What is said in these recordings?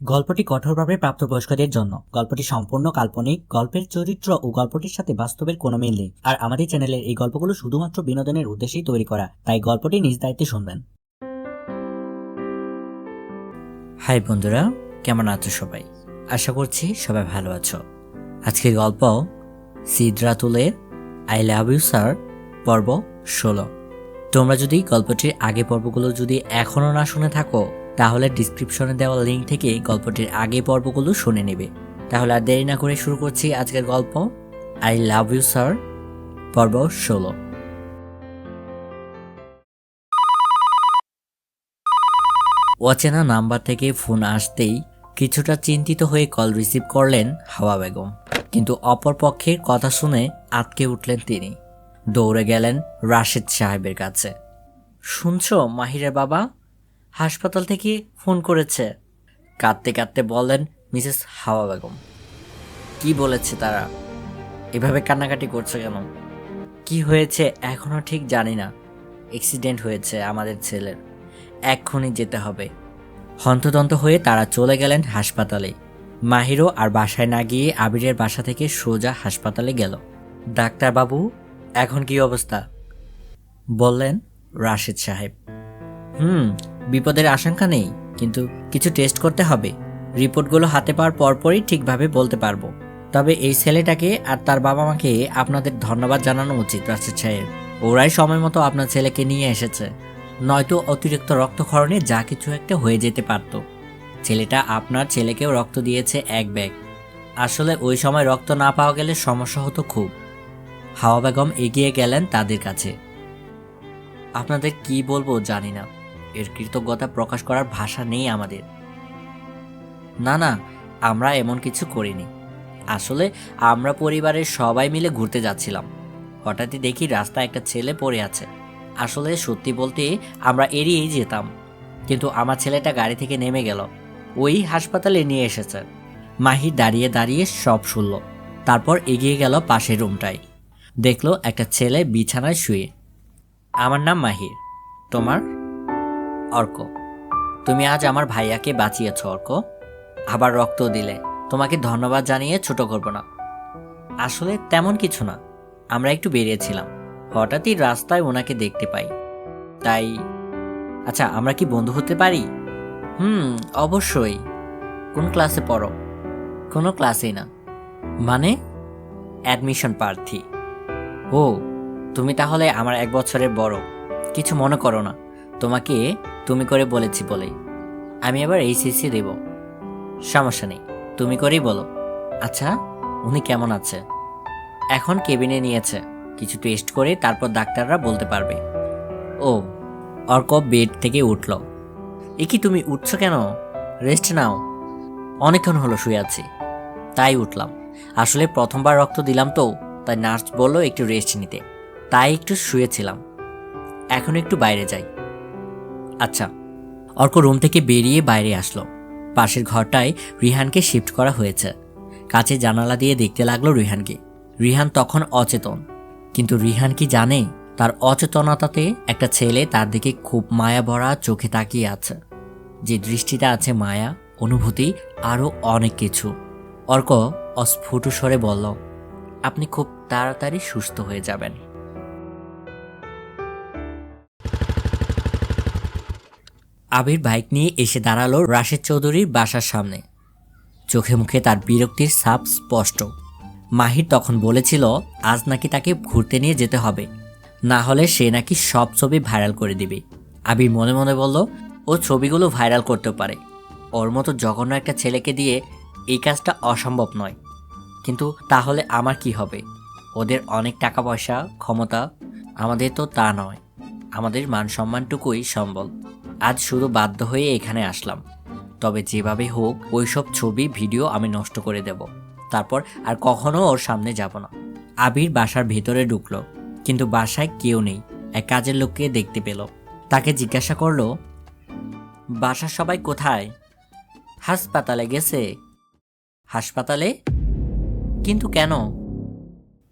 গল্পটি কঠোরভাবে প্রাপ্তবয়স্কদের জন্য। গল্পটি সম্পূর্ণ কাল্পনিক, গল্পের চরিত্র ও গল্পটির সাথে বাস্তবের কোনো মিল নেই। আর আমাদের চ্যানেলের এই গল্পগুলো শুধুমাত্র বিনোদনের উদ্দেশ্যেই তৈরি করা, তাই গল্পটি নিজ দায়িত্বে শুনবেন। হাই বন্ধুরা, কেমন আছো সবাই? আশা করছি সবাই ভালো আছো। আজকের গল্প সিদ্রাতুলের আই লাভ ইউ স্যার, পর্ব 16। তোমরা যদি গল্পটির আগে পর্বগুলো যদি এখনো না শুনে থাকো, তাহলে ডিসক্রিপশনে দেওয়া লিঙ্ক থেকে গল্পটির আগে পর্বগুলো শুনে নেবে। তাহলে আর দেরি না করে শুরু করছি আজকের গল্প আই লাভ ইউ স্যার, পর্ব 16। অচেনা নাম্বার থেকে ফোন আসতেই কিছুটা চিন্তিত হয়ে কল রিসিভ করলেন হাওয়া বেগম, কিন্তু অপর পক্ষের কথা শুনে আটকে উঠলেন তিনি। দৌড়ে গেলেন রাশেদ সাহেবের কাছে। শুনছো মাহিরের বাবা হাসপাতাল থেকে ফোন করেছে, কাঁদতে কাঁদতে বললেন মিসেস হাওয়া বেগম। কি বলেছে তারা? এভাবে কান্নাকাটি করছে কেন? কি হয়েছে এখনো ঠিক জানি না। অ্যাক্সিডেন্ট হয়েছে আমাদের ছেলের, এক্ষুনি যেতে হবে। হন্তদন্ত হয়ে তারা চলে গেলেন হাসপাতালে। মাহিরও আর বাসায় না গিয়ে আবিরের বাসা থেকে সোজা হাসপাতালে গেল। ডাক্তারবাবু, এখন কি অবস্থা? বললেন রাশেদ সাহেব। বিপদের আশঙ্কা নেই, কিন্তু কিছু টেস্ট করতে হবে। রিপোর্টগুলো হাতে পাওয়ার পরপরই ঠিকভাবে বলতে পারবো। তবে এই ছেলেটাকে আর তার বাবা মাকে আপনাদের ধন্যবাদ জানানো উচিত রাশেদ সাহেব। ওরাই সময় মতো আপনার ছেলেকে নিয়ে এসেছে, নয়তো অতিরিক্ত রক্তক্ষরণে যা কিছু একটা হয়ে যেতে পারত। ছেলেটা আপনার ছেলেকেও রক্ত দিয়েছে এক ব্যাগ। আসলে ওই সময় রক্ত না পাওয়া গেলে সমস্যা হতো খুব। হাওয়া বেগম এগিয়ে গেলেন তাদের কাছে। আপনাদের কি বলবো জানি না, এর কৃতজ্ঞতা প্রকাশ করার ভাষা নেই আমাদের। না না, আমরা এমন কিছু করিনি। আসলে আমরা পরিবারের সবাই মিলে ঘুরতে যাচ্ছিলাম, হঠাৎই দেখি রাস্তায় একটা ছেলে পড়ে আছে। আসলে সত্যি বলতে আমরা এড়িয়েই যেতাম, কিন্তু আমার ছেলেটা গাড়ি থেকে নেমে গেল, ওই হাসপাতালে নিয়ে এসেছে। মাহির দাঁড়িয়ে দাঁড়িয়ে সব শুনল, তারপর এগিয়ে গেল পাশের রুমটায়। দেখলো একটা ছেলে বিছানায় শুয়ে। আমার নাম মাহির, তোমার? অর্ক। তুমি আজ আমার ভাইয়াকে বাঁচিয়েছ অর্ক, আবার রক্ত দিলে। তোমাকে ধন্যবাদ জানিয়ে ছোট করব না। আসলে তেমন কিছু না, আমরা একটু বেরিয়েছিলাম, হঠাৎই রাস্তায় ওনাকে দেখতে পাই, তাই। আচ্ছা, আমরা কি বন্ধু হতে পারি? অবশ্যই। কোন ক্লাসে পড়ো? কোনো ক্লাসেই না। মানে? অ্যাডমিশন প্রার্থী। ও, তুমি তাহলে আমার 1 বছরের বড়। কিছু মনে করো না, তোমাকে তুমি করে বলেছি বলেই। আমি আবার এইচএসসি দেব। সমস্যা নেই, তুমি করেই বলো। আচ্ছা, উনি কেমন আছে? এখন কেবিনে নিয়েছে, কিছু টেস্ট করে তারপর ডাক্তাররা বলতে পারবে। ও। অর্ক বেড থেকে উঠল। এ কি, তুমি উঠছো কেন? রেস্ট নাও। অনেকক্ষণ হলো শুয়ে আছি, তাই উঠলাম। আসলে প্রথমবার রক্ত দিলাম তো, তাই নার্স বললো একটু রেস্ট নিতে, তাই একটু শুয়েছিলাম। এখন একটু বাইরে যাই। আচ্ছা। অর্ক রুম থেকে বেরিয়ে বাইরে আসলো। পাশের ঘরটায় রিহানকে শিফট করা হয়েছে। কাছে জানালা দিয়ে দেখতে লাগলো রিহানকে। রিহান তখন অচেতন, কিন্তু রিহান কি জানে তার অচেতনতাতে একটা ছেলে তার দিকে খুব মায়া ভরা চোখে তাকিয়ে আছে। যে দৃষ্টিতে আছে মায়া, অনুভূতি, আরও অনেক কিছু। অর্ক অস্ফুট স্বরে বলল, আপনি খুব তাড়াতাড়ি সুস্থ হয়ে যাবেন। আবির বাইক নিয়ে এসে দাঁড়ালো রাশেদ চৌধুরীর বাসার সামনে। চোখে মুখে তার বিরক্তির ছাপ স্পষ্ট। মাহির তখন বলেছিল আজ নাকি তাকে ঘুরতে নিয়ে যেতে হবে, না হলে সে নাকি সব ছবি ভাইরাল করে দিবে। আবির মনে মনে বলল, ও ছবিগুলো ভাইরাল করতে পারে, ওর মতো জঘন্য একটা ছেলেকে দিয়ে এই কাজটা অসম্ভব নয়। কিন্তু তাহলে আমার কি হবে? ওদের অনেক টাকা পয়সা, ক্ষমতা, আমাদের তো তা নয়। আমাদের মান সম্মানটুকুই সম্বল। আজ শুধু বাধ্য হয়ে এখানে আসলাম, তবে যেভাবে হোক ওইসব ছবি ভিডিও আমি নষ্ট করে দেব, তারপর আর কখনো ওর সামনে যাব না। আবির বাসার ভেতরে ঢুকলো, কিন্তু বাসায় কেউ নেই। এক কাজের লোককে দেখতে পেল, তাকে জিজ্ঞাসা করলো, বাসার সবাই কোথায়? হাসপাতালে গেছে। হাসপাতালে? কিন্তু কেন?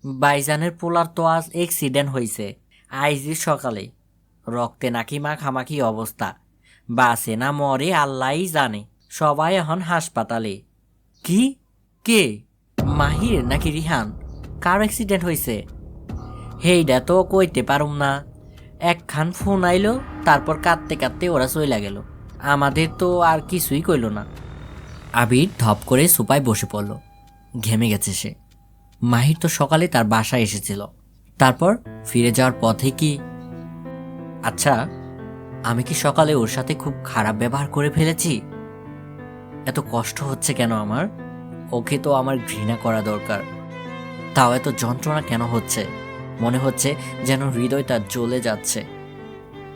বাইজানের পোলার তো আজ অ্যাক্সিডেন্ট হয়েছে, আইজির সকালে। রক্তে নাকি মাখামাখি অবস্থা, বাসে না মরে আল্লাহই জানে। সবাই এখন হাসপাতালে। কি? কে? মাহির নাকি রিহান? কার অ্যাক্সিডেন্ট হয়েছে? হেইডা তো কইতে পারুম না। একখান ফোন আইলো, তারপর কাঁদতে কাঁদতে ওরা চইলা গেল। আমাদের তো আর কিছুই কইল না। আবির ধপ করে সোফায় বসে পড়ল। ঘেমে গেছে সে। মাহির তো সকালে তার বাসায় এসেছিল। তারপর ফিরে যাওয়ার পথে কি? আচ্ছা, আমি কি সকালে ওর সাথে খুব খারাপ ব্যবহার করে ফেলেছি? এত কষ্ট হচ্ছে কেন আমার? ওকে তো আমার ঘৃণা করা দরকার, তাও এত যন্ত্রণা কেন হচ্ছে? মনে হচ্ছে যেন হৃদয়টা জ্বলে যাচ্ছে।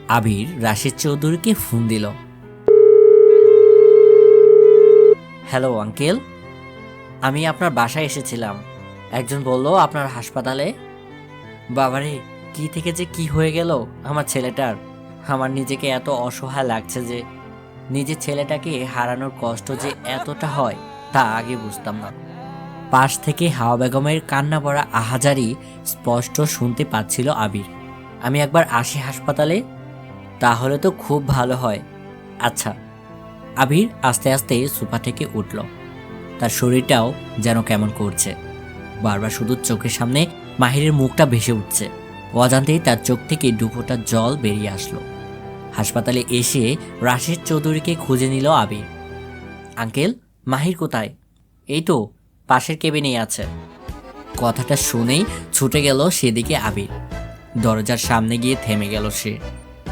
আবির রাশিদ চৌধুরীকে ফোন দিল। হ্যালো আঙ্কেল, আমি আপনার বাসায় এসেছিলাম। একজন বলল আপনার হাসপাতালে। বাবারে, কি থেকে যে কি হয়ে গেল আমার ছেলেটার। আমার নিজেকে এত অসহায় লাগছে যে নিজের ছেলেটাকে হারানোর কষ্ট যে এতটা হয় তা আগে বুঝতাম না। পাশ থেকে হাওয়া বেগমের কান্না ভরা আহাজারি স্পষ্ট শুনতে পাচ্ছিল আবির। আমি একবার আসি হাসপাতালে, তাহলে তো খুব ভালো হয়। আচ্ছা। আবির আস্তে আস্তে সোফা থেকে উঠল। তার শরীরটাও যেন কেমন করছে। বারবার শুধু চোখের সামনে মাহিরের মুখটা ভেসে উঠছে। অজান্তেই তার চোখ থেকে দুফোঁটা জল বেরিয়ে আসলো। হাসপাতালে এসে রাশিদ চৌধুরীকে খুঁজে নিল আবির। আঙ্কেল, মাহির কোথায়? এই তো পাশের কেবিনেই আছে। কথাটা শুনেই ছুটে গেল সেদিকে আবির। দরজার সামনে গিয়ে থেমে গেল সে।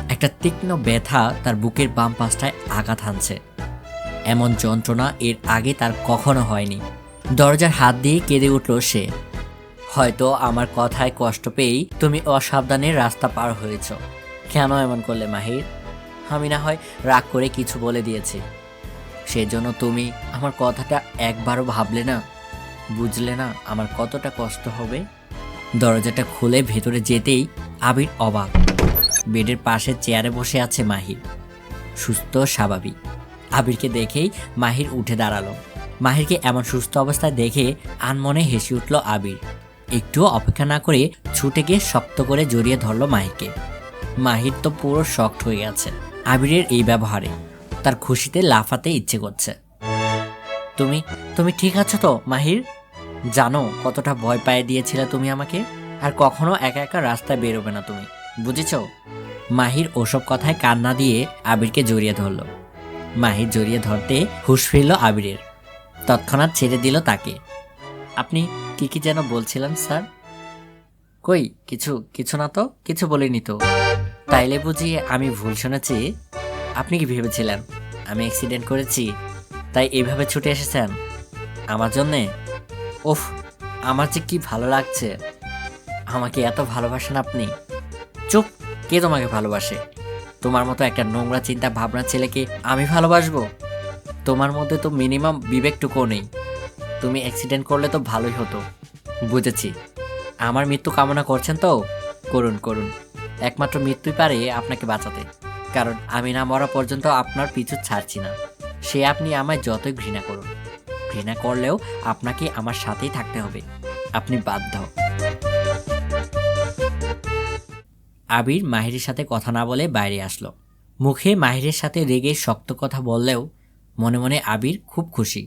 একটা তীক্ষ্ণ ব্যথা তার বুকের বাম পাশটায় আঘাত হানছে। এমন যন্ত্রণা এর আগে তার কখনো হয়নি। দরজার হাত দিয়ে কেঁদে উঠল সে। হয়তো আমার কথায় কষ্ট পেয়েই তুমি অসাবধানে রাস্তা পার হয়েছ। কেন এমন করলে মাহির? আমি না হয় রাগ করে কিছু বলে দিয়েছি, সেজন্য তুমি আমার কথাটা একবারও ভাবলে না, বুঝলে না আমার কতটা কষ্ট হবে। দরজাটা খুলে ভেতরে যেতেই আবির অবাক। বেডের পাশে চেয়ারে বসে আছে মাহির, সুস্থ স্বাভাবিক। আবিরকে দেখেই মাহির উঠে দাঁড়ালো। মাহিরকে এমন সুস্থ অবস্থায় দেখে আনমনে হেসে উঠল আবির। একটুও অপেক্ষা না করে ছুটে গিয়ে শক্ত করে জড়িয়ে ধরল মাহিরকে। মাহির তো পুরো শকড হয়ে গেছে আবিরের এই ব্যবহারে। তার খুশিতে লাফাতে ইচ্ছে করছে। তুমি তুমি ঠিক আছো তো মাহির? জানো কতটা ভয় পাইয়ে দিয়েছিলে তুমি আমাকে। আর কখনো একা একা রাস্তায় বেরোবে না তুমি, বুঝেছ? মাহির ওসব কথায় কান্না দিয়ে আবিরকে জড়িয়ে ধরল। মাহির জড়িয়ে ধরতে হুঁশ ফিরল আবিরের। তৎক্ষণাৎ ছেড়ে দিল তাকে। আপনি কি কি যেন বলছিলেন স্যার? কই কিছু কিছু না তো, কিছু বলিনি তো। তাইলে বুঝি আমি ভুল শুনেছি? আপনি কি ভেবেছিলেন আমি অ্যাক্সিডেন্ট করেছি তাই এইভাবে ছুটে এসেছেন আমার জন্যে? ওফ, আমার যে কি ভালো লাগছে। আমাকে এত ভালোবাসেন আপনি। চুপ, কে তোমাকে ভালোবাসে? তোমার মতো একটা নোংরা চিন্তা ভাবনার ছেলেকে আমি ভালোবাসবো? তোমার মধ্যে তো মিনিমাম বিবেকটুকুও নেই। তুমি অ্যাক্সিডেন্ট করলে তো ভালোই হতো। বুঝেছি, আমার মৃত্যু কামনা করছেন তো করুন করুন। একমাত্র মৃত্যুই পারে আপনাকে বাঁচাতে, কারণ আমি না মরা পর্যন্ত আপনার পিছু ছাড়ছি না। সে আপনি আমায় যতই ঘৃণা করুন, ঘৃণা করলেও আপনাকে আমার সাথেই থাকতে হবে। আপনি বাধ্য। আবির মাহিরের সাথে কথা না বলে বাইরে আসলো। মুখে মাহিরের সাথে রেগে শক্ত কথা বললেও মনে মনে আবির খুব খুশি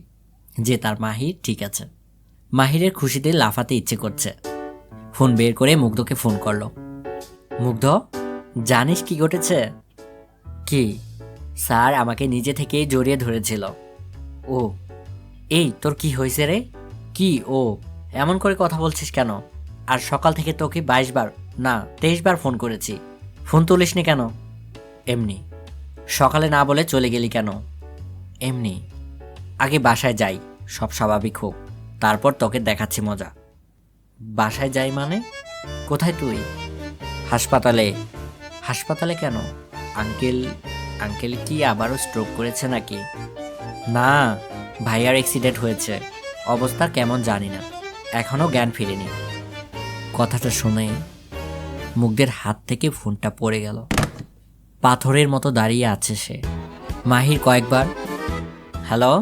যে তার মাহির ঠিক আছে। মাহিরের খুশিতে লাফাতে ইচ্ছে করছে। ফোন বের করে মুগ্ধকে ফোন করলো। মুগ্ধ, জানিস কি ঘটেছে? কি? স্যার আমাকে নিজে থেকেই জড়িয়ে ধরেছিল। ও, এই তোর কি হয়েছে রে? কি ও? এমন করে কথা বলছিস কেন? আর সকাল থেকে তোকে 22 বার না 23 বার ফোন করেছি, ফোন তুলিসনি কেন? এমনি। সকালে না বলে চলে গেলি কেন? এমনি। আগে বাসায় যাই, সব স্বাভাবিক হোক, তারপর তোকে দেখাচ্ছি মজা। বাসায় যাই মানে? কোথায় তুই? হাসপাতালে। হাসপাতালে কেন? আঙ্কেল আঙ্কেল কি আবারও স্ট্রোক করেছে নাকি? না, ভাইয়ার অ্যাক্সিডেন্ট হয়েছে, অবস্থা কেমন জানি না, এখনো জ্ঞান ফিরেনি। কথাটা শুনে মুগ্ধের হাত থেকে ফোনটা পড়ে গেল। পাথরের মতো দাঁড়িয়ে আছে সে। মাহির কয়েকবার হ্যালো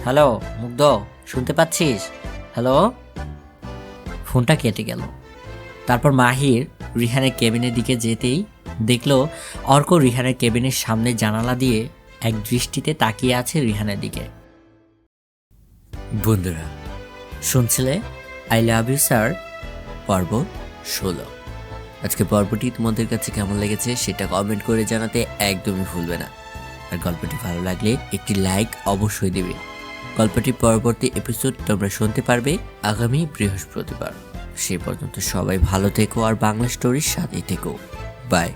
হ্যালো, মুগ্ধ শুনতে পাচ্ছিস? হ্যালো। ফোনটা কেটে গেল। তারপর মাহির রিহানের কেবিনের দিকে যেতেই দেখলো অর্ক রিহানের কেবিনের সামনে জানালা দিয়ে এক দৃষ্টিতে তাকিয়ে আছে রিহানের দিকে। বন্ধুরা শুনছিলে আই লাভ ইউ স্যার পর্ব 16। আজকে পর্বটি তোমাদের কাছে কেমন লেগেছে সেটা কমেন্ট করে জানাতে একদমই ভুলবে না। আর গল্পটি ভালো লাগলে একটি লাইক অবশ্যই দেবে। গল্পটির পরবর্তী এপিসোড তোমরা শুনতে পারবে আগামী বৃহস্পতিবার। সে পর্যন্ত সবাই ভালো থেকো আর বাংলা স্টোরির সাথেই থেকো। বাই।